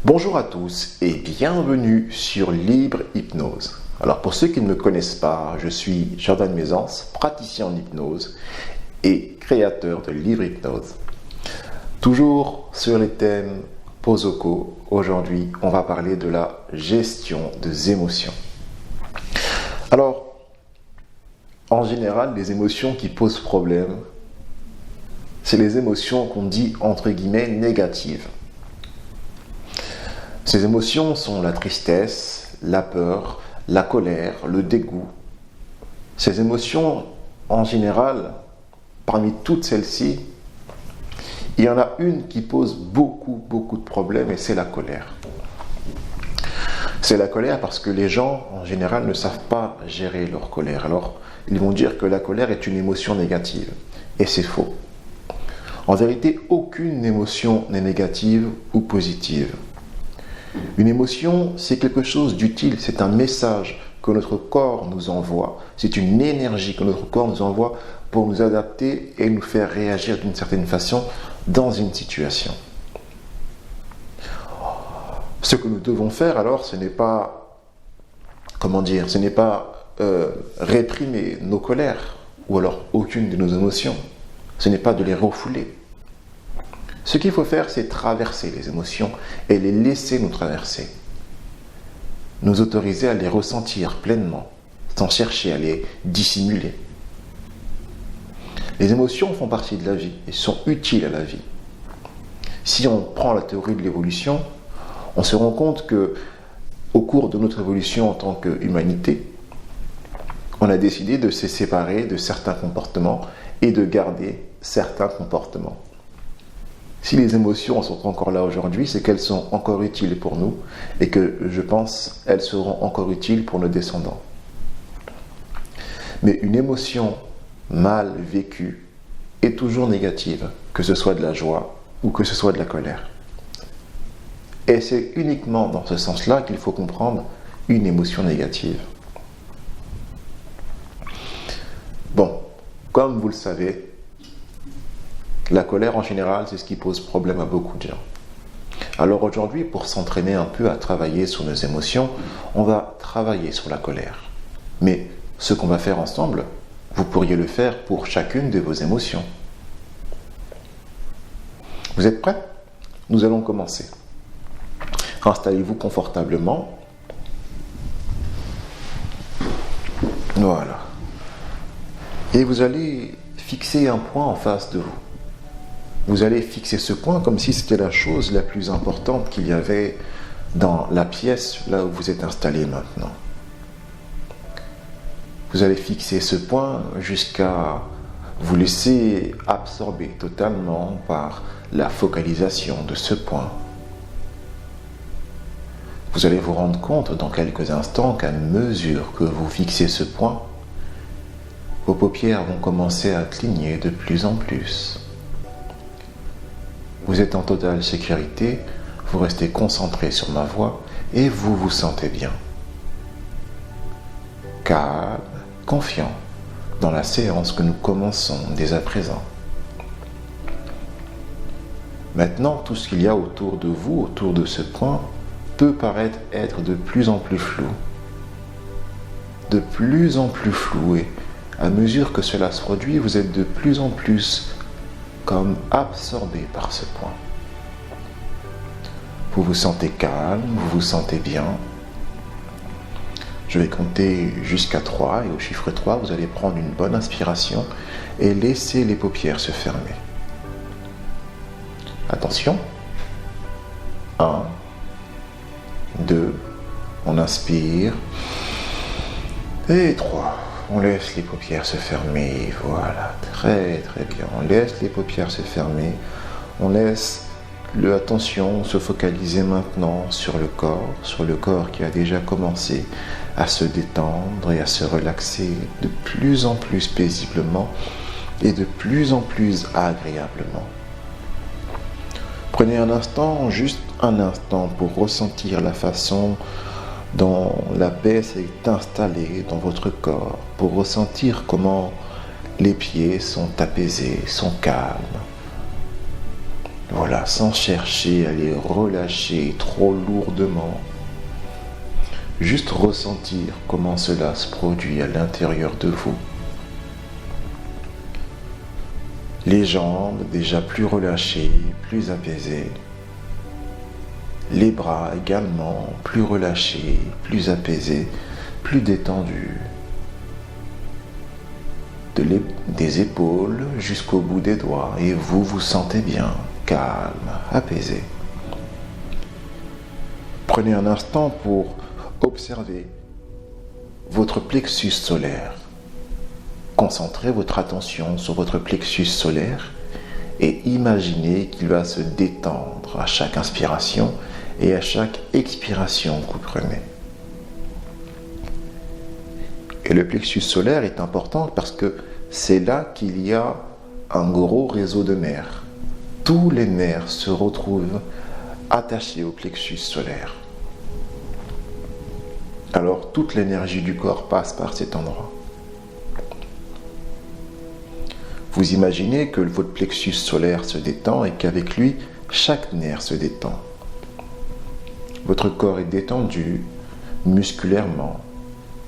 Bonjour à tous et bienvenue sur Libre Hypnose. Alors pour ceux qui ne me connaissent pas, je suis Jordan Mézance, praticien en hypnose et créateur de Libre Hypnose. Toujours sur les thèmes Posoko, aujourd'hui on va parler de la gestion des émotions. Alors, en général, les émotions qui posent problème, c'est les émotions qu'on dit entre guillemets négatives. Ces émotions sont la tristesse, la peur, la colère, le dégoût. Ces émotions, en général, parmi toutes celles-ci, il y en a une qui pose beaucoup de problèmes et c'est la colère. C'est la colère parce que les gens, en général, ne savent pas gérer leur colère. Alors, ils vont dire que la colère est une émotion négative. Et c'est faux. En vérité, aucune émotion n'est négative ou positive. Une émotion, c'est quelque chose d'utile, c'est un message que notre corps nous envoie, c'est une énergie que notre corps nous envoie pour nous adapter et nous faire réagir d'une certaine façon dans une situation. Ce que nous devons faire alors, ce n'est pas, réprimer nos colères ou alors aucune de nos émotions, ce n'est pas de les refouler. Ce qu'il faut faire, c'est traverser les émotions et les laisser nous traverser. Nous autoriser à les ressentir pleinement, sans chercher à les dissimuler. Les émotions font partie de la vie et sont utiles à la vie. Si on prend la théorie de l'évolution, on se rend compte que, au cours de notre évolution en tant qu'humanité, on a décidé de se séparer de certains comportements et de garder certains comportements. Si les émotions sont encore là aujourd'hui, c'est qu'elles sont encore utiles pour nous et que, je pense, elles seront encore utiles pour nos descendants. Mais une émotion mal vécue est toujours négative, que ce soit de la joie ou que ce soit de la colère. Et c'est uniquement dans ce sens-là qu'il faut comprendre une émotion négative. Bon, comme vous le savez, la colère en général, c'est ce qui pose problème à beaucoup de gens. Alors aujourd'hui, pour s'entraîner un peu à travailler sur nos émotions, on va travailler sur la colère. Mais ce qu'on va faire ensemble, vous pourriez le faire pour chacune de vos émotions. Vous êtes prêts ? Nous allons commencer. Installez-vous confortablement. Voilà. Et vous allez fixer un point en face de vous. Vous allez fixer ce point comme si c'était la chose la plus importante qu'il y avait dans la pièce là où vous êtes installé maintenant. Vous allez fixer ce point jusqu'à vous laisser absorber totalement par la focalisation de ce point. Vous allez vous rendre compte dans quelques instants qu'à mesure que vous fixez ce point, vos paupières vont commencer à cligner de plus en plus. Vous êtes en totale sécurité, vous restez concentré sur ma voix et vous vous sentez bien. Calme, confiant dans la séance que nous commençons dès à présent. Maintenant, tout ce qu'il y a autour de vous, autour de ce point, peut paraître être de plus en plus flou. De plus en plus flou et à mesure que cela se produit, vous êtes de plus en plus comme absorbé par ce point. Vous vous sentez calme, vous vous sentez bien. Je vais compter jusqu'à 3 et au chiffre 3, vous allez prendre une bonne inspiration et laisser les paupières se fermer. Attention. 1, 2, on inspire. Et 3. On laisse les paupières se fermer, voilà, très bien. On laisse les paupières se fermer, on laisse l'attention se focaliser maintenant sur le corps qui a déjà commencé à se détendre et à se relaxer de plus en plus paisiblement et de plus en plus agréablement. Prenez un instant, juste un instant, pour ressentir la façon dont la paix s'est installée dans votre corps, pour ressentir comment les pieds sont apaisés, sont calmes. Voilà, sans chercher à les relâcher trop lourdement. Juste ressentir comment cela se produit à l'intérieur de vous. Les jambes déjà plus relâchées, plus apaisées. Les bras également plus relâchés, plus apaisés, plus détendus. Des épaules jusqu'au bout des doigts et vous vous sentez bien, calme, apaisé. Prenez un instant pour observer votre plexus solaire. Concentrez votre attention sur votre plexus solaire et imaginez qu'il va se détendre à chaque inspiration et à chaque expiration que vous prenez. Et le plexus solaire est important parce que c'est là qu'il y a un gros réseau de nerfs. Tous les nerfs se retrouvent attachés au plexus solaire. Alors toute l'énergie du corps passe par cet endroit. Vous imaginez que votre plexus solaire se détend et qu'avec lui, chaque nerf se détend. Votre corps est détendu musculairement.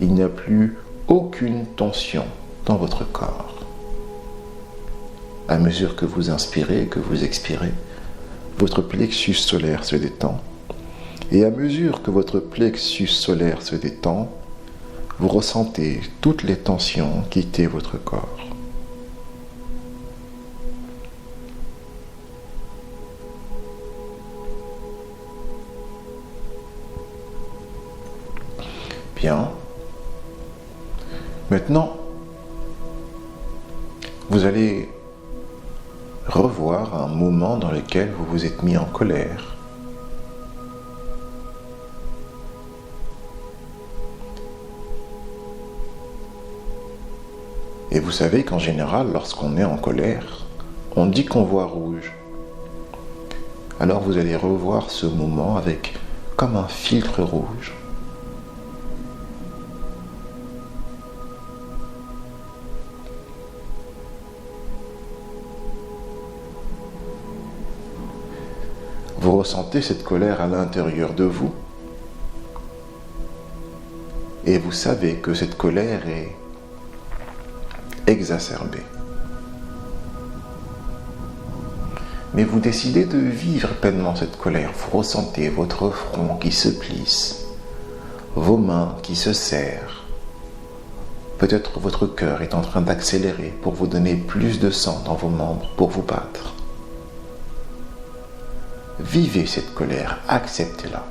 Il n'y a plus aucune tension dans votre corps. À mesure que vous inspirez et que vous expirez, votre plexus solaire se détend. Et à mesure que votre plexus solaire se détend, vous ressentez toutes les tensions quitter votre corps. Bien. Maintenant, vous allez revoir un moment dans lequel vous vous êtes mis en colère. Et vous savez qu'en général, lorsqu'on est en colère, on dit qu'on voit rouge. Alors vous allez revoir ce moment avec comme un filtre rouge. Vous ressentez cette colère à l'intérieur de vous et vous savez que cette colère est exacerbée. Mais vous décidez de vivre pleinement cette colère. Vous ressentez votre front qui se plisse, vos mains qui se serrent. Peut-être votre cœur est en train d'accélérer pour vous donner plus de sang dans vos membres pour vous battre. Vivez cette colère, acceptez-la,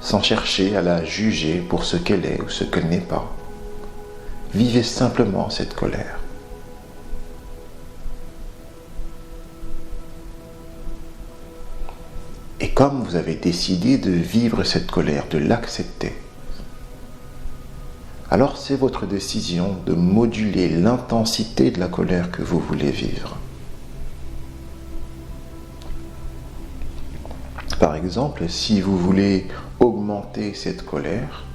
sans chercher à la juger pour ce qu'elle est ou ce qu'elle n'est pas. Vivez simplement cette colère. Et comme vous avez décidé de vivre cette colère, de l'accepter, alors c'est votre décision de moduler l'intensité de la colère que vous voulez vivre. Par exemple, si vous voulez augmenter cette colère,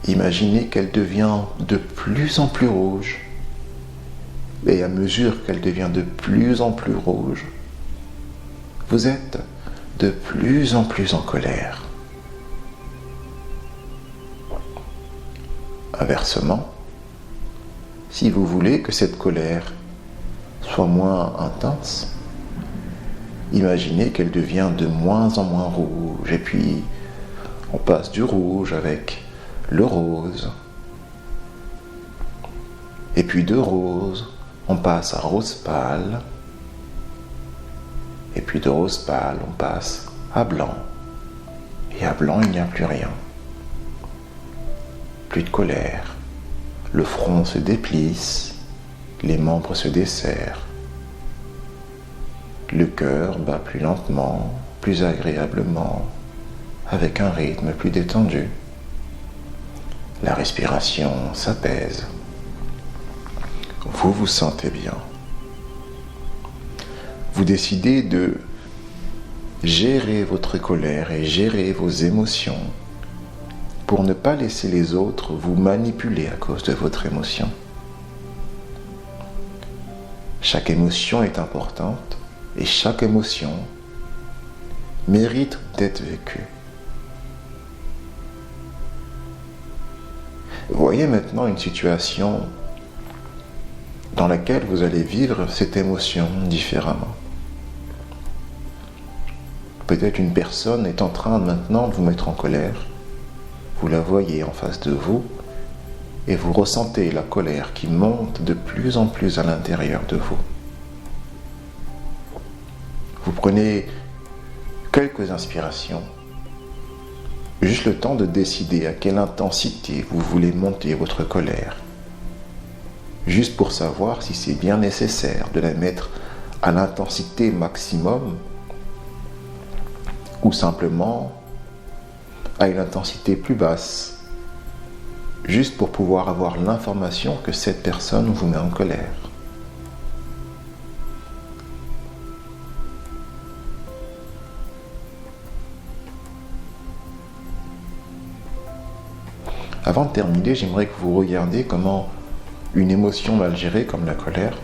imaginez qu'elle devient de plus en plus rouge. Et à mesure qu'elle devient de plus en plus rouge, vous êtes de plus en plus en colère. Inversement, si vous voulez que cette colère soit moins intense, imaginez qu'elle devient de moins en moins rouge, et puis on passe du rouge avec le rose, et puis de rose, on passe à rose pâle, et puis de rose pâle, on passe à blanc, et à blanc, il n'y a plus rien. Plus de colère, le front se déplisse, les membres se desserrent. Le cœur bat plus lentement, plus agréablement, avec un rythme plus détendu. La respiration s'apaise. Vous vous sentez bien. Vous décidez de gérer votre colère et gérer vos émotions pour ne pas laisser les autres vous manipuler à cause de votre émotion. Chaque émotion est importante et chaque émotion mérite d'être vécue. Voyez maintenant une situation dans laquelle vous allez vivre cette émotion différemment. Peut-être une personne est en train maintenant de vous mettre en colère. Vous la voyez en face de vous et vous ressentez la colère qui monte de plus en plus à l'intérieur de vous. Vous prenez quelques inspirations, juste le temps de décider à quelle intensité vous voulez monter votre colère, juste pour savoir si c'est bien nécessaire de la mettre à l'intensité maximum ou simplement à une intensité plus basse, juste pour pouvoir avoir l'information que cette personne vous met en colère. Avant de terminer, j'aimerais que vous regardiez comment une émotion mal gérée comme la colère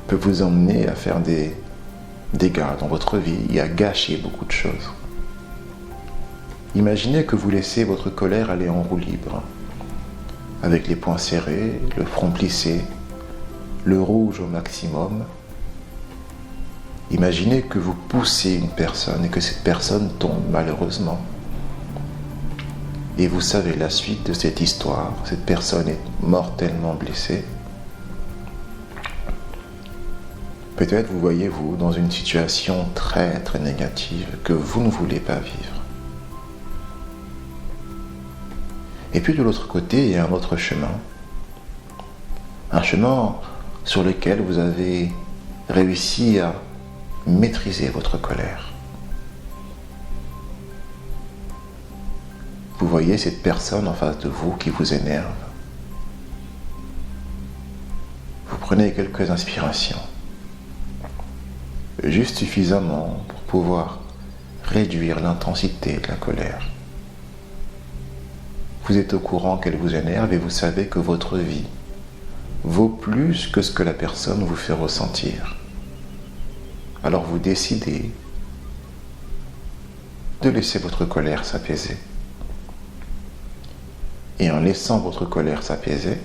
peut vous emmener à faire des dégâts dans votre vie et à gâcher beaucoup de choses. Imaginez que vous laissez votre colère aller en roue libre, avec les poings serrés, le front plissé, le rouge au maximum. Imaginez que vous poussez une personne et que cette personne tombe malheureusement. Et vous savez la suite de cette histoire, cette personne est mortellement blessée. Peut-être vous voyez-vous dans une situation très très négative que vous ne voulez pas vivre. Et puis de l'autre côté, il y a un autre chemin. Un chemin sur lequel vous avez réussi à maîtriser votre colère. Vous voyez cette personne en face de vous qui vous énerve. Vous prenez quelques inspirations, juste suffisamment pour pouvoir réduire l'intensité de la colère. Vous êtes au courant qu'elle vous énerve et vous savez que votre vie vaut plus que ce que la personne vous fait ressentir. Alors vous décidez de laisser votre colère s'apaiser. Et en laissant votre colère s'apaiser,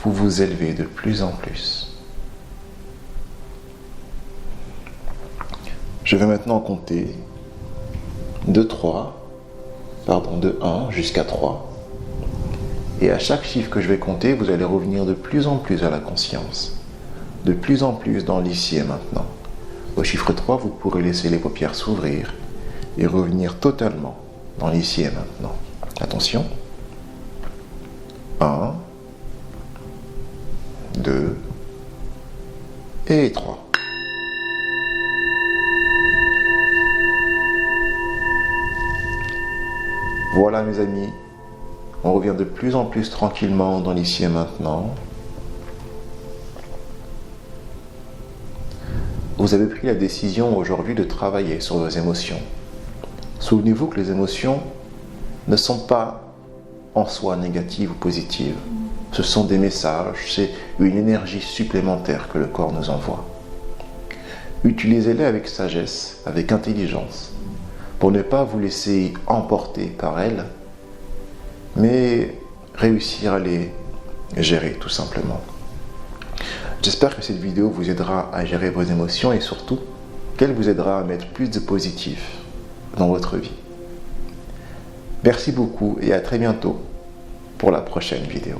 vous vous élevez de plus en plus. Je vais maintenant compter de 1 jusqu'à 3. Et à chaque chiffre que je vais compter, vous allez revenir de plus en plus à la conscience, de plus en plus dans l'ici et maintenant. Au chiffre 3, vous pourrez laisser les paupières s'ouvrir et revenir totalement dans l'ici et maintenant. Attention. 1, 2 et 3. Voilà mes amis, on revient de plus en plus tranquillement dans l'ici et maintenant. Vous avez pris la décision aujourd'hui de travailler sur vos émotions. Souvenez-vous que les émotions ne sont pas en soi négatives ou positives. Ce sont des messages, c'est une énergie supplémentaire que le corps nous envoie. Utilisez-les avec sagesse, avec intelligence, pour ne pas vous laisser emporter par elles, mais réussir à les gérer tout simplement. J'espère que cette vidéo vous aidera à gérer vos émotions et surtout qu'elle vous aidera à mettre plus de positif dans votre vie. Merci beaucoup et à très bientôt pour la prochaine vidéo.